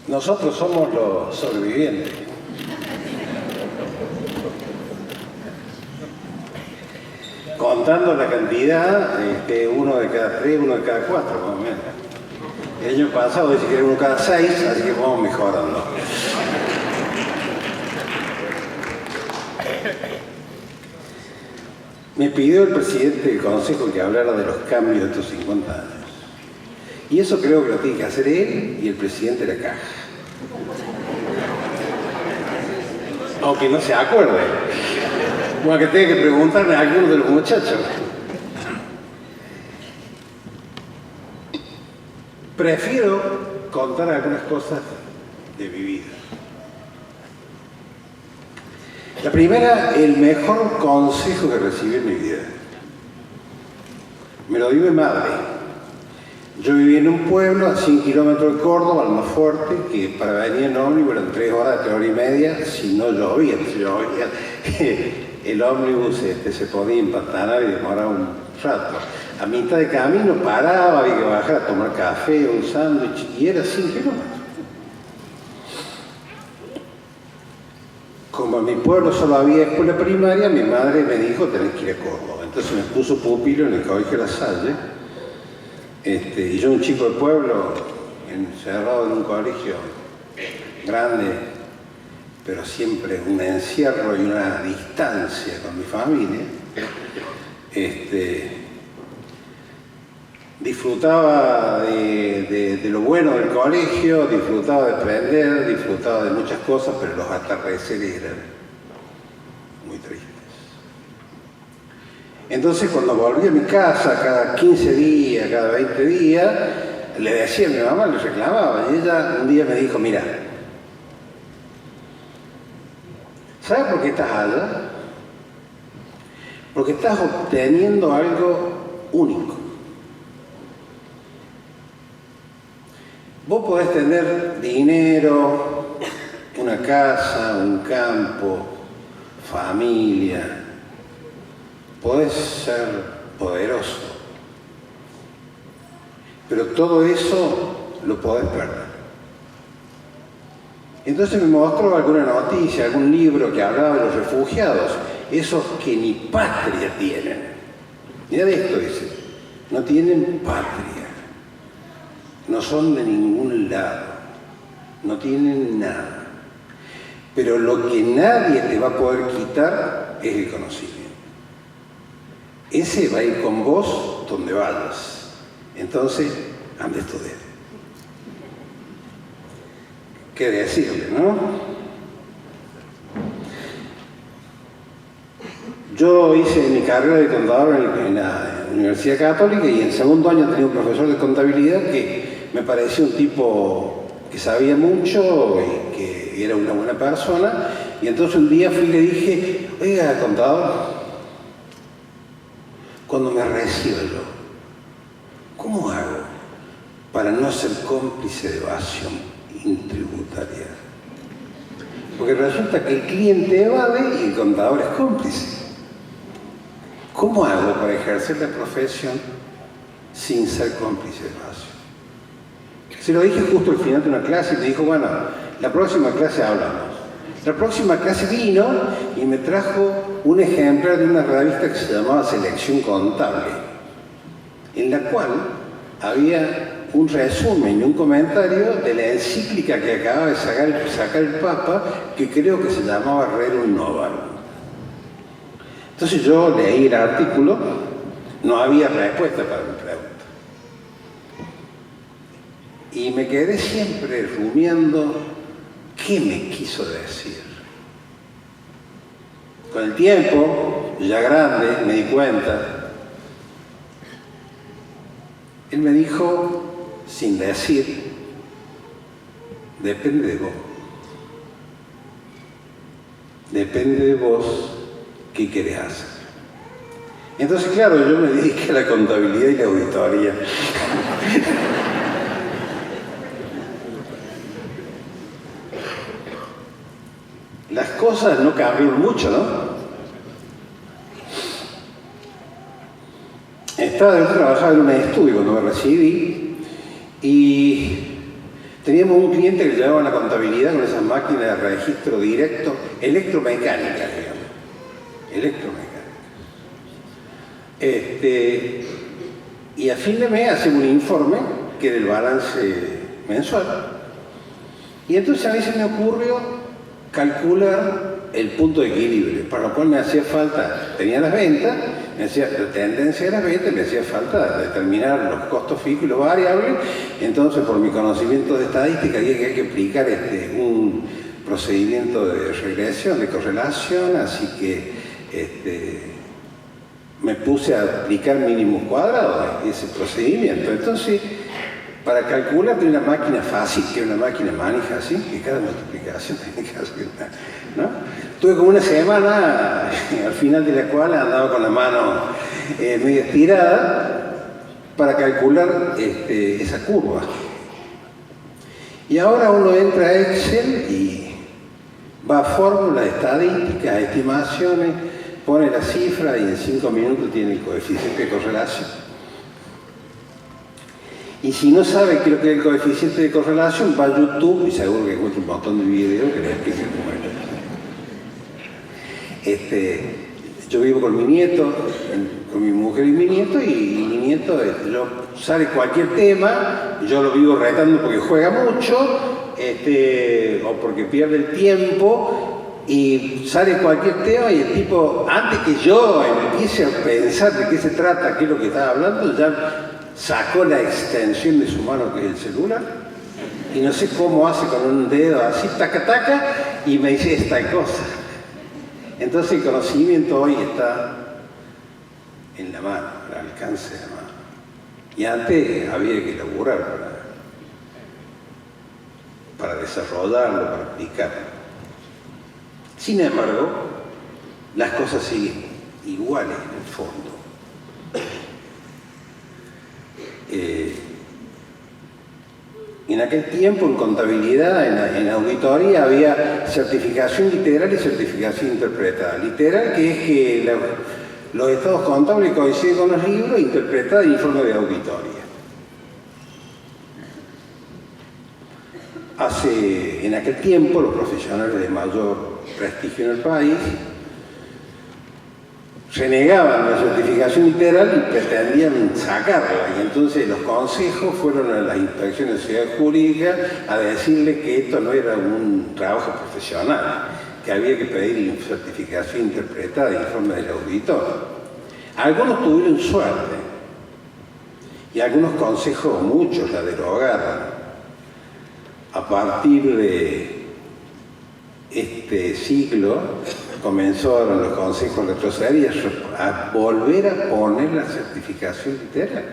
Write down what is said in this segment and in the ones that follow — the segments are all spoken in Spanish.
Nosotros somos los sobrevivientes. Contando la cantidad, uno de cada 3, uno de cada 4, más o menos. El año pasado dice que era uno cada 6, así que vamos mejorando. Me pidió el presidente del Consejo que hablara de los cambios de estos 50 años. Y eso creo que lo tiene que hacer él y el presidente de la Caja. Aunque no se acuerde. Bueno, que tenga que preguntarle a alguno de los muchachos. Prefiero contar algunas cosas de mi vida. La primera, el mejor consejo que recibí en mi vida. Me lo dio mi madre. Yo vivía en un pueblo a 100 kilómetros de Córdoba, Almafuerte, que para venir en ómnibus eran 3 horas, 3 horas y media, si no llovía. Si llovía, el ómnibus se podía empantanar y demoraba un rato. A mitad de camino paraba, había que bajar a tomar café, un sándwich, y era 100 kilómetros. Como en mi pueblo solo había escuela primaria, mi madre me dijo, tenés que ir a Córdoba. Entonces me puso pupilo en el colegio La Salle. Y yo, un chico del pueblo, encerrado en un colegio grande, pero siempre un encierro y una distancia con mi familia, disfrutaba de lo bueno del colegio, disfrutaba de aprender, disfrutaba de muchas cosas, pero los atardeceres eran muy tristes. Entonces, cuando volví a mi casa, cada 15 días, cada 20 días, le decía a mi mamá, le reclamaba, y ella un día me dijo, mira, ¿sabes por qué estás allá? Porque estás obteniendo algo único. Vos podés tener dinero, una casa, un campo, familia, podés ser poderoso, pero todo eso lo podés perder. Entonces me mostró alguna noticia, algún libro que hablaba de los refugiados, esos que ni patria tienen. Mira de esto, dice, no tienen patria, no son de ningún lado, no tienen nada. Pero lo que nadie te va a poder quitar es el conocimiento. Ese va a ir con vos donde vayas. Entonces, anda a estudiar. ¿Qué decirle, no? Yo hice mi carrera de contador en la Universidad Católica y en segundo año tenía un profesor de contabilidad que me parecía un tipo que sabía mucho y que era una buena persona. Y entonces un día fui y le dije, oiga, contador, cuando me recibo yo, ¿cómo hago para no ser cómplice de evasión tributaria? Porque resulta que el cliente evade y el contador es cómplice. ¿Cómo hago para ejercer la profesión sin ser cómplice de evasión? Se lo dije justo al final de una clase y me dijo, bueno, la próxima clase hablamos. La próxima clase vino y me trajo un ejemplar de una revista que se llamaba Selección Contable, en la cual había un resumen y un comentario de la encíclica que acababa de sacar el Papa, que creo que se llamaba Rerum Novarum. Entonces yo leí el artículo, no había respuesta para mi pregunta. Y me quedé siempre rumiando qué me quiso decir. Con el tiempo, ya grande, me di cuenta. Él me dijo, sin decir, depende de vos. Depende de vos qué querés hacer. Entonces, claro, yo me dediqué a la contabilidad y la auditoría. Las cosas no cambian mucho, ¿no? trabajaba en un estudio cuando me recibí y teníamos un cliente que llevaba la contabilidad con esas máquinas de registro directo, electromecánicas, digamos. Electromecánicas. Y a fin de mes hacemos un informe que era el balance mensual. Y entonces a mí se me ocurrió calcular el punto de equilibrio, para lo cual me hacía falta, tenía las ventas, me hacía la tendencia de las ventas, me hacía falta determinar los costos fijos y los variables. Entonces, por mi conocimiento de estadística, había que aplicar un procedimiento de regresión, de correlación, así que me puse a aplicar mínimos cuadrados de ese procedimiento. Entonces, para calcular de una máquina fácil, que es una máquina manija así, que cada multiplicación tiene que hacer, ¿no? Tuve como una semana, al final de la cual andaba con la mano medio estirada para calcular esa curva. Y ahora uno entra a Excel y va a fórmulas, estadísticas, estimaciones, pone la cifra y en 5 minutos tiene el coeficiente de correlación. Y si no sabe qué es lo que es el coeficiente de correlación, va a YouTube y seguro que encuentra un montón de videos que le expliquen cómo es. Yo vivo con mi nieto, con mi mujer y mi nieto, y mi nieto sale cualquier tema, yo lo vivo retando porque juega mucho, o porque pierde el tiempo, y sale cualquier tema y el tipo, antes que yo empiece a pensar de qué se trata, qué es lo que estaba hablando, ya sacó la extensión de su mano, que es el celular, y no sé cómo hace con un dedo así, taca, taca, y me dice esta cosa. Entonces el conocimiento hoy está en la mano, al alcance de la mano. Y antes había que laburar para desarrollarlo, para aplicarlo. Sin embargo, las cosas siguen iguales en el fondo. En aquel tiempo, en contabilidad, en auditoría, había certificación literal y certificación interpretada. Literal, que es que los estados contables coinciden con los libros, interpretada en informe de auditoría. En aquel tiempo, los profesionales de mayor prestigio en el país renegaban la certificación literal y pretendían sacarla, y entonces los consejos fueron a las inspecciones de sociedad jurídica a decirle que esto no era un trabajo profesional, que había que pedir certificación interpretada de informe del auditor. Algunos tuvieron suerte y algunos consejos, muchos, la derogaron. A partir de este siglo comenzaron los consejos a retroceder y a volver a poner la certificación literal.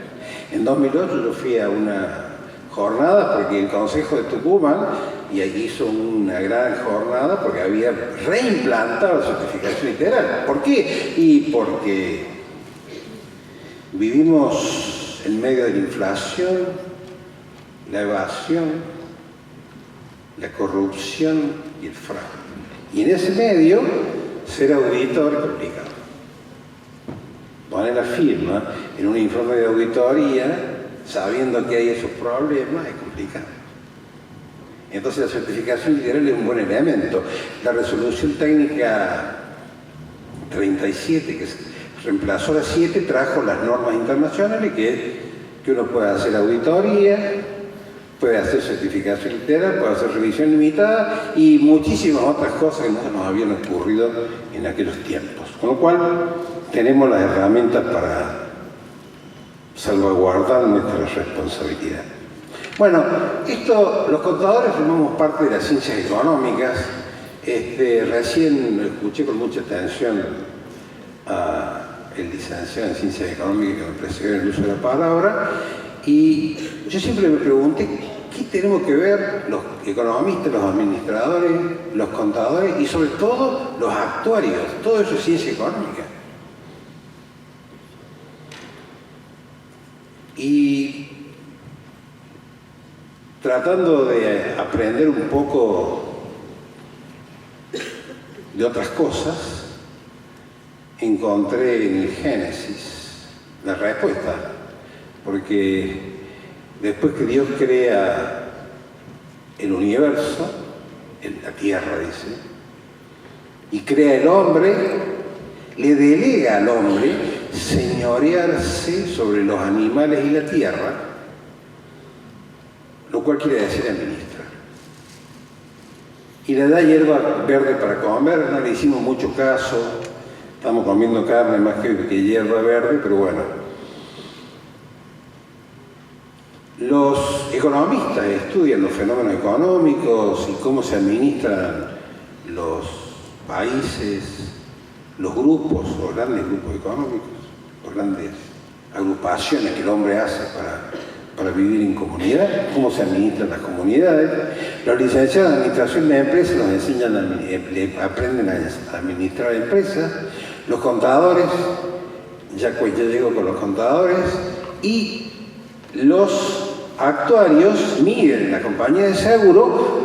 En 2008 yo fui a una jornada porque el Consejo de Tucumán hizo una gran jornada porque había reimplantado la certificación literal. ¿Por qué? Y porque vivimos en medio de la inflación, la evasión, la corrupción y el fraude. Y en ese medio, ser auditor es complicado. Poner la firma en un informe de auditoría, sabiendo que hay esos problemas, es complicado. Entonces la certificación literal es un buen elemento. La resolución técnica 37, que reemplazó la 7, trajo las normas internacionales, que uno puede hacer auditoría, puede hacer certificación literal, puede hacer revisión limitada y muchísimas otras cosas que no se nos habían ocurrido en aquellos tiempos. Con lo cual, tenemos las herramientas para salvaguardar nuestra responsabilidad. Bueno, los contadores formamos parte de las ciencias económicas. Recién escuché con mucha atención al licenciado en ciencias económicas que me precedió en el uso de la palabra. Y yo siempre me pregunté, ¿qué tenemos que ver los economistas, los administradores, los contadores y sobre todo los actuarios? Todo eso es ciencia económica. Y tratando de aprender un poco de otras cosas, encontré en el Génesis la respuesta. Porque después que Dios crea el universo, la tierra dice, y crea el hombre, le delega al hombre señorearse sobre los animales y la tierra, lo cual quiere decir administrar. Y le da hierba verde para comer, no le hicimos mucho caso, estamos comiendo carne más que hierba verde, pero bueno. Los economistas estudian los fenómenos económicos y cómo se administran los países, los grupos, los grandes grupos económicos, las grandes agrupaciones que el hombre hace para vivir en comunidad, cómo se administran las comunidades. Los licenciados en administración de empresas nos enseñan, aprenden a administrar empresas. Los contadores, ya llego con los contadores, y los actuarios miden en la compañía de seguro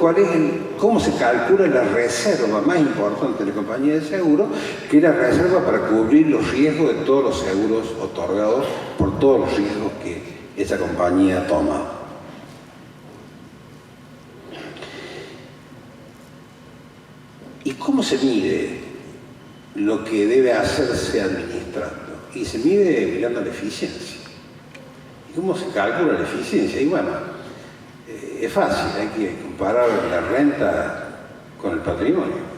cómo se calcula la reserva más importante de la compañía de seguro, que es la reserva para cubrir los riesgos de todos los seguros otorgados por todos los riesgos que esa compañía toma. ¿Y cómo se mide lo que debe hacerse administrando? Y se mide mirando la eficiencia. ¿Y cómo se calcula la eficiencia? Y bueno, es fácil, hay que comparar la renta con el patrimonio.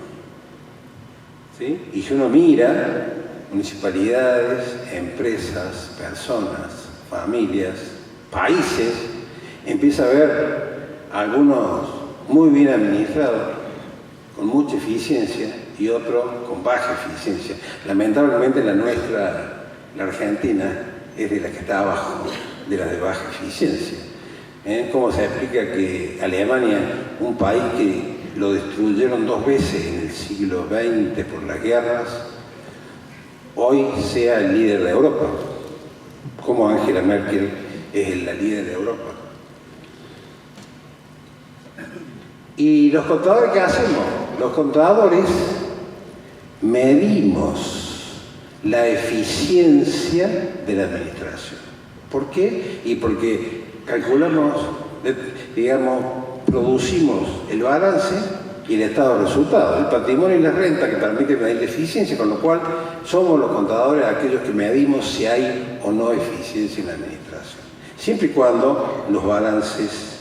¿Sí? Y si uno mira municipalidades, empresas, personas, familias, países, empieza a ver algunos muy bien administrados, con mucha eficiencia, y otros con baja eficiencia. Lamentablemente la nuestra, la Argentina, es de la que está abajo, de la de baja eficiencia. ¿Cómo se explica que Alemania, un país que lo destruyeron 2 veces en el siglo XX por las guerras, hoy sea el líder de Europa? ¿Cómo Angela Merkel es la líder de Europa? ¿Y los contadores qué hacemos? Los contadores medimos la eficiencia de la administración. ¿Por qué? Y porque calculamos, digamos, producimos el balance y el estado de resultados, el patrimonio y la renta que permiten medir la eficiencia, con lo cual somos los contadores aquellos que medimos si hay o no eficiencia en la administración, siempre y cuando los balances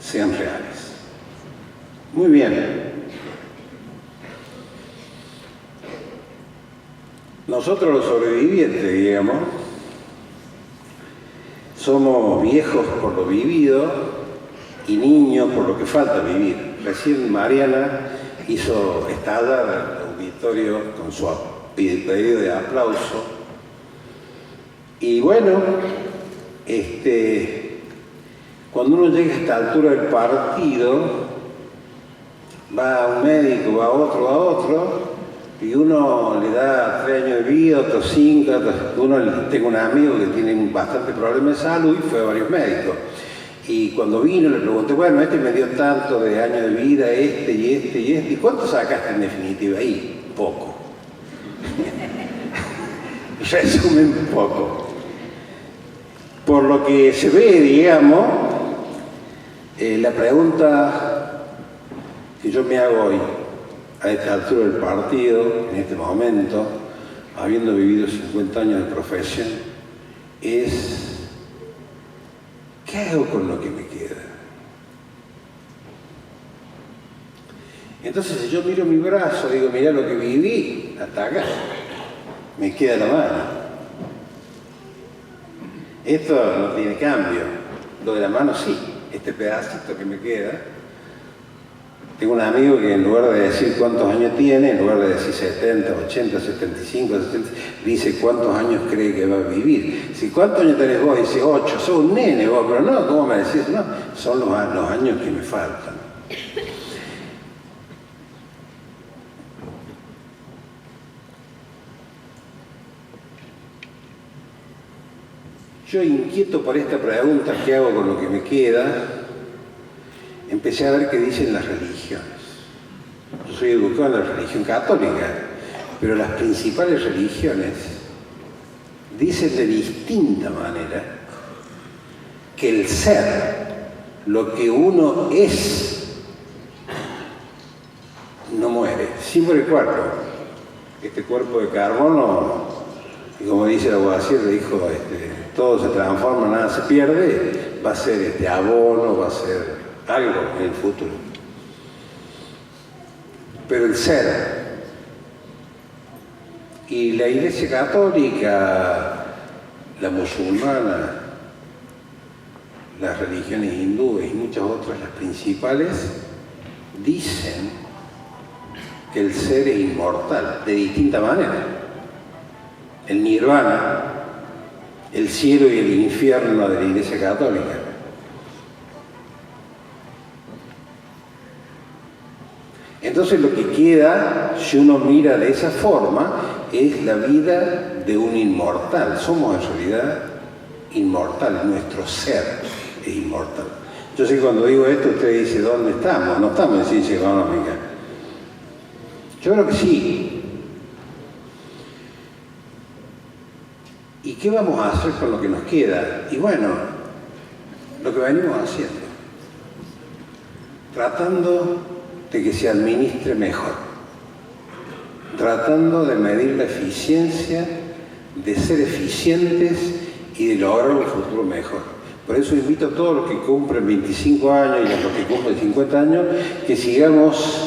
sean reales. Muy bien. Nosotros los sobrevivientes, digamos, somos viejos por lo vivido y niños por lo que falta vivir. Recién Mariana hizo estallar el auditorio con su pedido de aplauso. Y bueno, cuando uno llega a esta altura del partido, va a un médico, va a otro, y uno le da 3 años de vida, otros 5, tengo un amigo que tiene bastante problemas de salud y fue a varios médicos. Y cuando vino le pregunté, bueno, este me dio tanto de años de vida, y ¿cuánto sacaste en definitiva? Ahí, poco. Resumen, poco. Por lo que se ve, digamos, la pregunta que yo me hago hoy, a esta altura del partido, en este momento, habiendo vivido 50 años de profesión, es ¿qué hago con lo que me queda? Entonces, si yo miro mi brazo, digo, mirá lo que viví, hasta acá, me queda la mano. Esto no tiene cambio, lo de la mano sí, este pedacito que me queda. Tengo un amigo que en lugar de decir cuántos años tiene, en lugar de decir 70, 80, 75, 70, dice cuántos años cree que va a vivir. Si ¿cuántos años tenés vos? Dice 8, sos un nene vos, pero no, ¿cómo me decís? No, son los años que me faltan. Yo, inquieto por esta pregunta, ¿qué hago con lo que me queda?, empecé a ver qué dicen las religiones. Yo soy educado en la religión católica, pero las principales religiones dicen de distinta manera que el ser, lo que uno es, no muere, siempre cuerpo. Este cuerpo de carbono, y como dice Lavoisier, dijo, todo se transforma, nada se pierde, va a ser abono, va a ser algo en el futuro. Pero el ser, y la Iglesia Católica, la musulmana, las religiones hindúes y muchas otras, las principales, dicen que el ser es inmortal, de distinta manera. El nirvana, el cielo y el infierno de la Iglesia Católica. Entonces lo que queda, si uno mira de esa forma, es la vida de un inmortal. Somos en realidad inmortales, nuestro ser es inmortal. Yo sé que cuando digo esto usted dice, ¿dónde estamos? No estamos en ciencia económica. Yo creo que sí. ¿Y qué vamos a hacer con lo que nos queda? Y bueno, lo que venimos haciendo. Tratando de que se administre mejor. Tratando de medir la eficiencia, de ser eficientes y de lograr un futuro mejor. Por eso invito a todos los que cumplen 25 años y a los que cumplen 50 años que sigamos